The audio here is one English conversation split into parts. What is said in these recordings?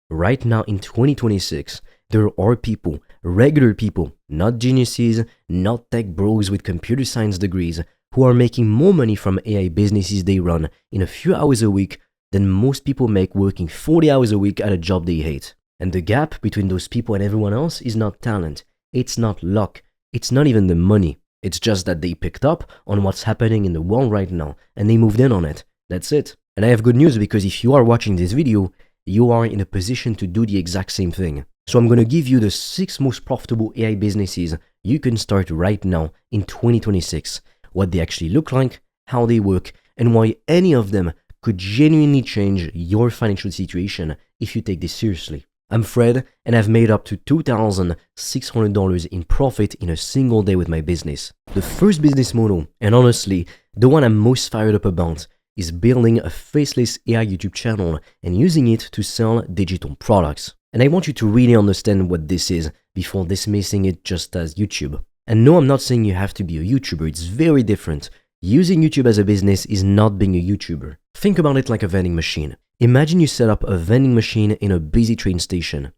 Right now in 2026, there are people, regular people, not geniuses, not tech bros with computer science degrees, who are making more money from AI businesses they run in a few hours a week than most people make working 40 hours a week at a job they hate. And the gap between those people and everyone else is not talent, it's not luck, it's not even the money. It's just that they picked up on what's happening in the world right now and they moved in on it. That's it. And I have good news because if you are watching this video, you are in a position to do the exact same thing. So I'm going to give you the 6 most profitable AI businesses you can start right now in 2026, what they actually look like, how they work, and why any of them could genuinely change your financial situation if you take this seriously. I'm Fred, and I've made up to $2,600 in profit in a single day with my business. The first business model, and honestly, the one I'm most fired up about, is building a faceless AI YouTube channel and using it to sell digital products. And I want you to really understand what this is before dismissing it just as YouTube. And no, I'm not saying you have to be a YouTuber, it's very different. Using YouTube as a business is not being a YouTuber. Think about it like a vending machine. Imagine you set up a vending machine in a busy train station.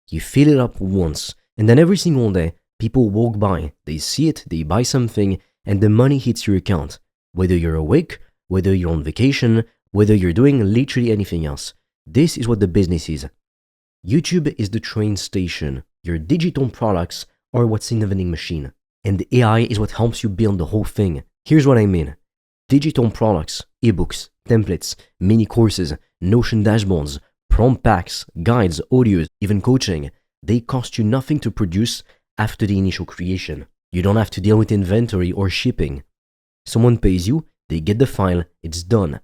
You fill it up once, and then every single day, people walk by, they see it, they buy something, and the money hits your account. Whether you're awake, whether you're on vacation, whether you're doing literally anything else. This is what the business is. YouTube is the train station. Your digital products are what's in the vending machine. And the AI is what helps you build the whole thing. Here's what I mean. Digital products, ebooks, templates, mini courses, Notion dashboards, prompt packs, guides, audios, even coaching. They cost you nothing to produce after the initial creation. You don't have to deal with inventory or shipping. Someone pays you, they get the file, it's done.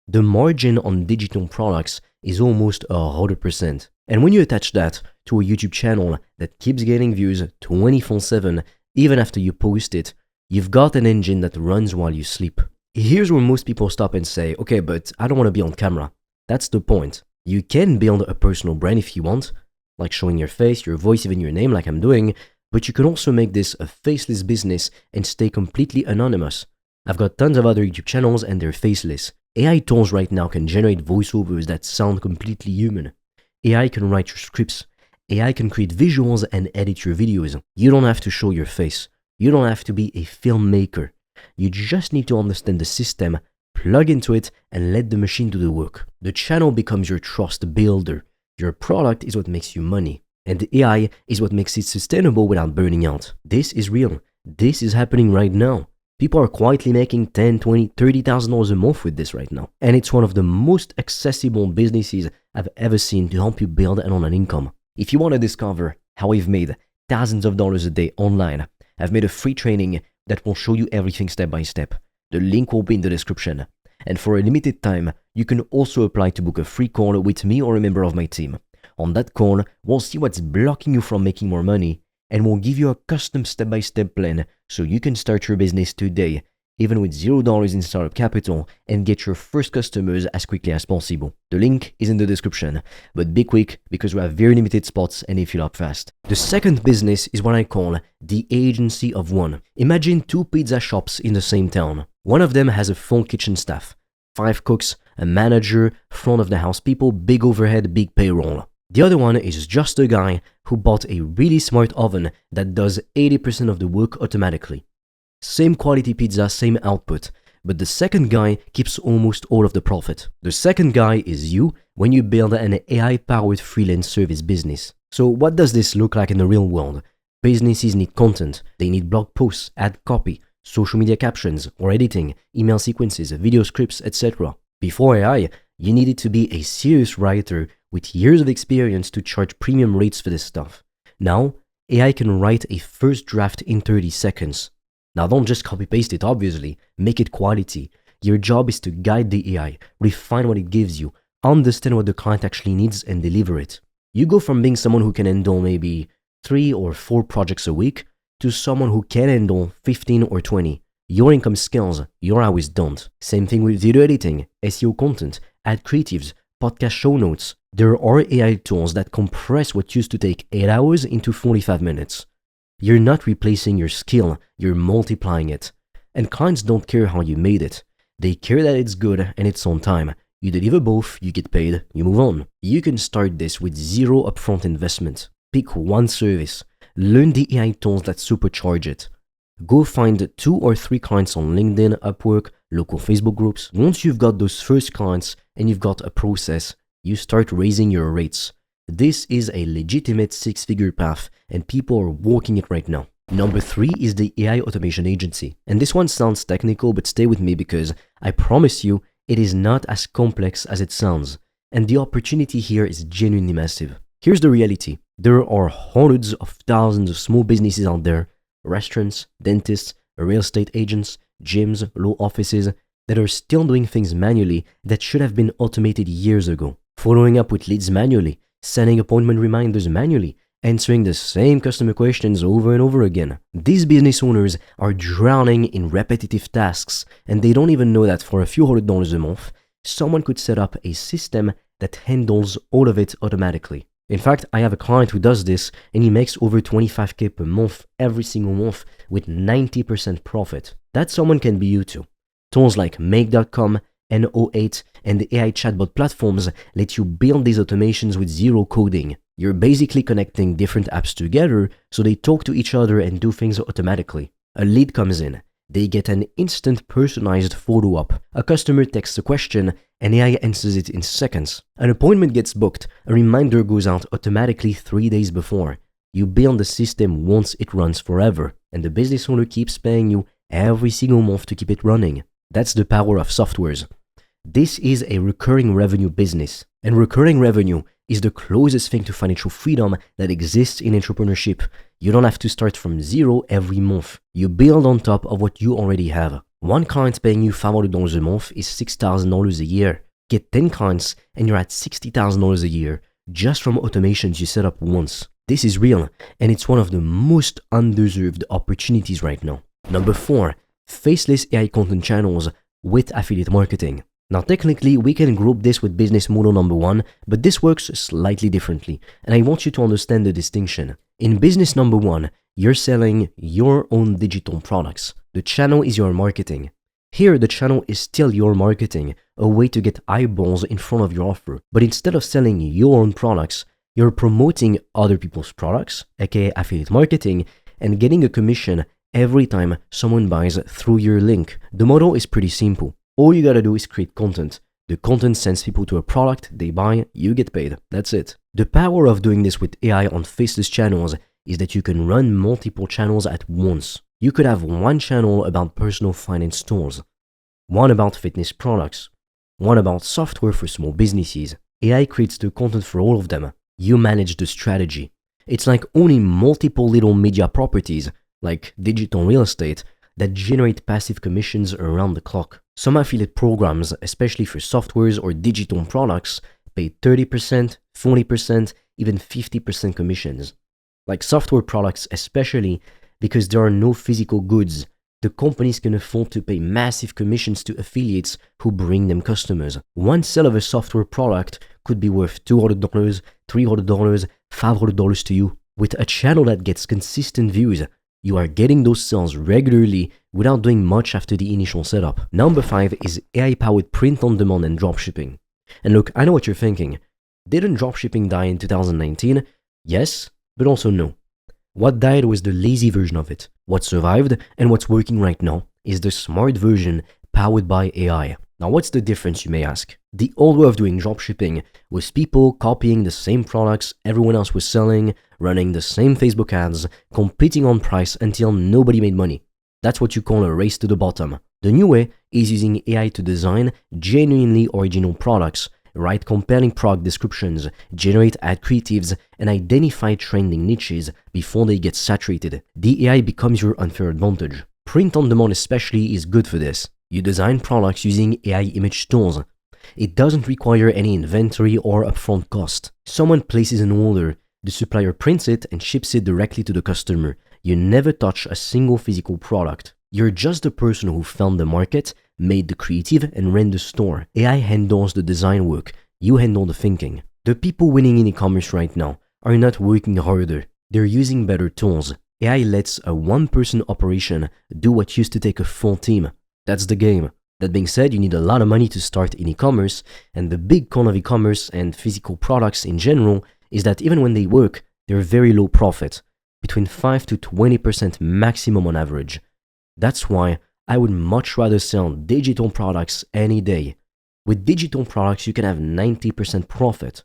The margin on digital products is almost 100%. And when you attach that to a YouTube channel that keeps getting views 24/7, even after you post it, you've got an engine that runs while you sleep. Here's where most people stop and say, okay, but I don't want to be on camera. That's the point. You can build a personal brand if you want, like showing your face, your voice, even your name like I'm doing, but you can also make this a faceless business and stay completely anonymous. I've got tons of other YouTube channels and they're faceless. AI tools right now can generate voiceovers that sound completely human. AI can write your scripts. AI can create visuals and edit your videos. You don't have to show your face. You don't have to be a filmmaker. You just need to understand the system, plug into it, and let the machine do the work. The channel becomes your trust builder. Your product is what makes you money. And the AI is what makes it sustainable without burning out. This is real. This is happening right now. People are quietly making $10,000, $20,000, $30,000 a month with this right now. And it's one of the most accessible businesses I've ever seen to help you build an online income. If you want to discover how I've made thousands of dollars a day online, I've made a free training that will show you everything step by step. The link will be in the description. And for a limited time, you can also apply to book a free call with me or a member of my team. On that call, we'll see what's blocking you from making more money, and we'll give you a custom step-by-step plan so you can start your business today, even with $0 in startup capital, and get your first customers as quickly as possible. The link is in the description, but be quick because we have very limited spots and they fill up fast. The second business is what I call the agency of one. Imagine 2 pizza shops in the same town. One of them has a full kitchen staff, 5 cooks, a manager, front of the house people, big overhead, big payroll. The other one is just a guy who bought a really smart oven that does 80% of the work automatically. Same quality pizza, same output, but the second guy keeps almost all of the profit. The second guy is you when you build an AI-powered freelance service business. So what does this look like in the real world? Businesses need content. They need blog posts, ad copy, social media captions or editing, email sequences, video scripts, etc. Before AI, you needed to be a serious writer with years of experience to charge premium rates for this stuff. Now, AI can write a first draft in 30 seconds. Now don't just copy paste it, obviously, make it quality. Your job is to guide the AI, refine what it gives you, understand what the client actually needs and deliver it. You go from being someone who can handle maybe 3 or 4 projects a week to someone who can handle 15 or 20. Your income scales, your hours don't. Same thing with video editing, SEO content, ad creatives, podcast show notes. There are AI tools that compress what used to take 8 hours into 45 minutes. You're not replacing your skill, you're multiplying it. And clients don't care how you made it. They care that it's good and it's on time. You deliver both, you get paid, you move on. You can start this with zero upfront investment. Pick one service. Learn the AI tools that supercharge it. Go find 2 or 3 clients on LinkedIn, Upwork, local Facebook groups. Once you've got those first clients and you've got a process, you start raising your rates. This is a legitimate 6-figure path and people are walking it right now. Number 3 is the AI automation agency. And this one sounds technical, but stay with me because I promise you it is not as complex as it sounds. And the opportunity here is genuinely massive. Here's the reality. There are hundreds of thousands of small businesses out there, restaurants, dentists, real estate agents, gyms, law offices, that are still doing things manually that should have been automated years ago. Following up with leads manually, sending appointment reminders manually, answering the same customer questions over and over again. These business owners are drowning in repetitive tasks and they don't even know that for a few $100 a month, someone could set up a system that handles all of it automatically. In fact, I have a client who does this and he makes over $25,000 per month every single month with 90% profit. That someone can be you too. Tools like Make.com, N08, and the AI chatbot platforms let you build these automations with zero coding. You're basically connecting different apps together so they talk to each other and do things automatically. A lead comes in. They get an instant personalized follow-up. A customer texts a question and AI answers it in seconds. An appointment gets booked. A reminder goes out automatically 3 days before. You build the system once it runs forever, and the business owner keeps paying you every single month to keep it running. That's the power of softwares. This is a recurring revenue business, and recurring revenue is the closest thing to financial freedom that exists in entrepreneurship. You don't have to start from zero every month. You build on top of what you already have. One client paying you $500 a month is $6,000 a year. Get 10 clients and you're at $60,000 a year just from automations you set up once. This is real, and it's one of the most undeserved opportunities right now. Number 4, faceless AI content channels with affiliate marketing. Now technically we can group this with business model number 1, but this works slightly differently, and I want you to understand the distinction. In business number 1, you're selling your own digital products. The channel is your marketing. Here the channel is still your marketing, a way to get eyeballs in front of your offer. But instead of selling your own products, you're promoting other people's products, aka affiliate marketing, and getting a commission every time someone buys through your link. The model is pretty simple. All you gotta do is create content. The content sends people to a product, they buy, you get paid. That's it. The power of doing this with AI on faceless channels is that you can run multiple channels at once. You could have one channel about personal finance tools, one about fitness products, one about software for small businesses. AI creates the content for all of them. You manage the strategy. It's like owning multiple little media properties, like digital real estate, that generate passive commissions around the clock. Some affiliate programs, especially for softwares or digital products, pay 30%, 40%, even 50% commissions. Like software products especially, because there are no physical goods, the companies can afford to pay massive commissions to affiliates who bring them customers. One sale of a software product could be worth $200, $300, $500 to you. With a channel that gets consistent views, you are getting those sales regularly without doing much after the initial setup. Number 5 is AI-powered print-on-demand and dropshipping. And look, I know what you're thinking. Didn't dropshipping die in 2019? Yes, but also no. What died was the lazy version of it. What survived and what's working right now is the smart version powered by AI. Now what's the difference, you may ask? The old way of doing dropshipping was people copying the same products everyone else was selling, running the same Facebook ads, competing on price until nobody made money. That's what you call a race to the bottom. The new way is using AI to design genuinely original products, write compelling product descriptions, generate ad creatives, and identify trending niches before they get saturated. The AI becomes your unfair advantage. Print on demand especially is good for this. You design products using AI image tools. It doesn't require any inventory or upfront cost. Someone places an order, the supplier prints it and ships it directly to the customer. You never touch a single physical product. You're just the person who found the market, made the creative, and ran the store. AI handles the design work. You handle the thinking. The people winning in e-commerce right now are not working harder. They're using better tools. AI lets a one-person operation do what used to take a full team. That's the game. That being said, you need a lot of money to start in e-commerce, and the big con of e-commerce and physical products in general is that even when they work, they're very low profit, between 5 to 20% maximum on average. That's why I would much rather sell digital products any day. With digital products, you can have 90% profit.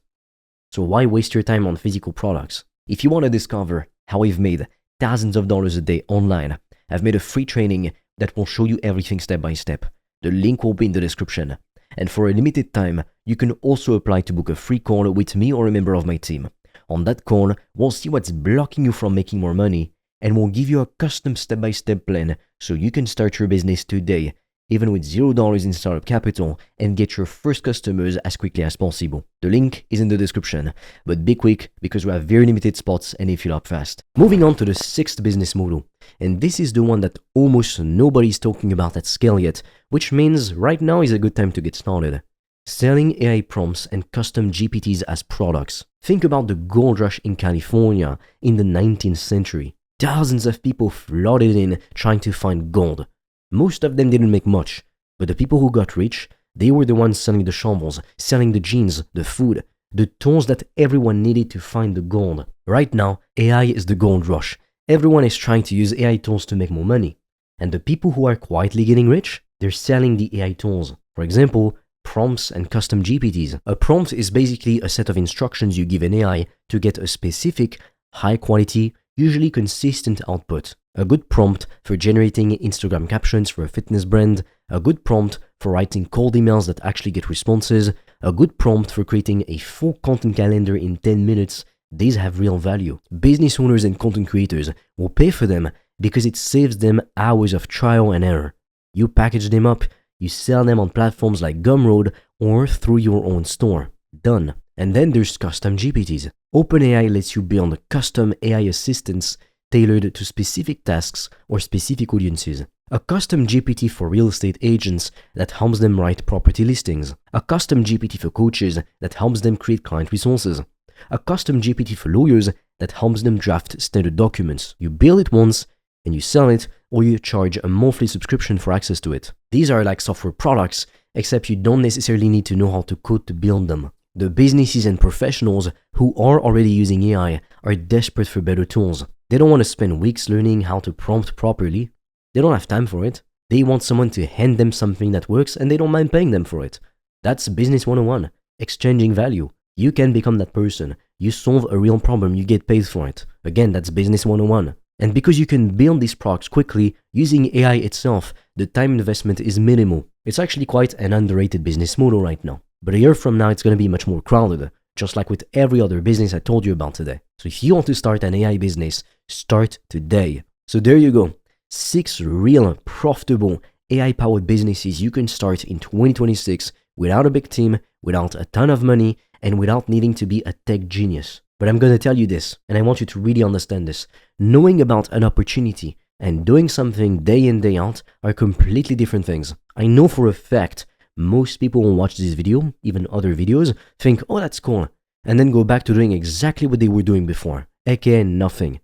So why waste your time on physical products? If you want to discover how I've made thousands of dollars a day online, I've made a free training that will show you everything step by step. The link will be in the description. And for a limited time, you can also apply to book a free call with me or a member of my team. On that call, we'll see what's blocking you from making more money, and we'll give you a custom step-by-step plan so you can start your business today, even with $0 in startup capital, and get your first customers as quickly as possible. The link is in the description, but be quick because we have very limited spots and they fill up fast. Moving on to the sixth business model, and this is the one that almost nobody is talking about at scale yet, which means right now is a good time to get started. Selling AI prompts and custom GPTs as products. Think about the gold rush in California in the 19th century. Thousands of people flooded in trying to find gold. Most of them didn't make much, but the people who got rich, they were the ones selling the shovels, selling the jeans, the food, the tools that everyone needed to find the gold. Right now, AI is the gold rush. Everyone is trying to use AI tools to make more money. And the people who are quietly getting rich, they're selling the AI tools. For example, prompts and custom GPTs. A prompt is basically a set of instructions you give an AI to get a specific, high quality, usually consistent output. A good prompt for generating Instagram captions for a fitness brand, a good prompt for writing cold emails that actually get responses, a good prompt for creating a full content calendar in 10 minutes, these have real value. Business owners and content creators will pay for them because it saves them hours of trial and error. You package them up, you sell them on platforms like Gumroad or through your own store. Done. And then there's custom GPTs. OpenAI lets you build custom AI assistants tailored to specific tasks or specific audiences. A custom GPT for real estate agents that helps them write property listings. A custom GPT for coaches that helps them create client resources. A custom GPT for lawyers that helps them draft standard documents. You build it once and you sell it, or you charge a monthly subscription for access to it. These are like software products, except you don't necessarily need to know how to code to build them. The businesses and professionals who are already using AI are desperate for better tools. They don't want to spend weeks learning how to prompt properly. They don't have time for it. They want someone to hand them something that works and they don't mind paying them for it. That's business 101, exchanging value. You can become that person. You solve a real problem, you get paid for it. Again, that's business 101. And because you can build these products quickly using AI itself, the time investment is minimal. It's actually quite an underrated business model right now. But a year from now, it's going to be much more crowded, just like with every other business I told you about today. So if you want to start an AI business, start today. So there you go. 6 real, profitable, AI-powered businesses you can start in 2026 without a big team, without a ton of money, and without needing to be a tech genius. But I'm going to tell you this, and I want you to really understand this. Knowing about an opportunity and doing something day in, day out are completely different things. I know for a fact most people will watch this video, even other videos, think, oh, that's cool, and then go back to doing exactly what they were doing before, aka nothing.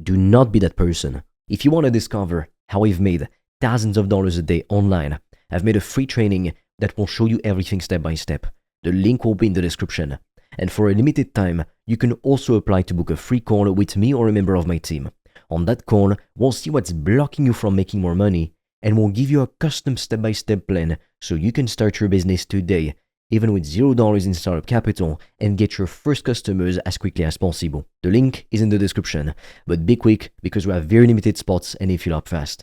Do not be that person. If you want to discover how I've made thousands of dollars a day online, I've made a free training that will show you everything step by step. The link will be in the description. And for a limited time, you can also apply to book a free call with me or a member of my team. On that call, we'll see what's blocking you from making more money, and we'll give you a custom step-by-step plan so you can start your business today, even with $0 in startup capital, and get your first customers as quickly as possible. The link is in the description, but be quick because we have very limited spots and they fill up fast.